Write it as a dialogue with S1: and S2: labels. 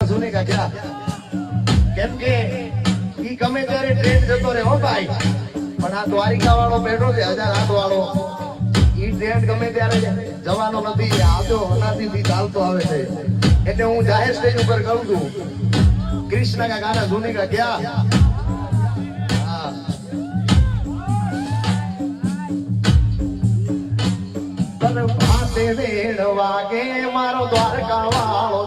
S1: गाना सुनेगा क्या? કેમ કે ઈ ગમે ત્યારે ટ્રેન જતો રહે હો ભાઈ, પણ આ દ્વારિકા વાળો બેઠો છે 1008 વાળો, ઈ ટ્રેન ગમે ત્યારે જવાનો નથી, આ તો અનાદિથી ચાલતો આવે છે. એટલે હું જાહેર સ્ટેજ ઉપર કહું છું, કૃષ્ણ કા ગાના સુનેગા क्या? ભાતે વેણ વાગે મારો દ્વારકા વાળો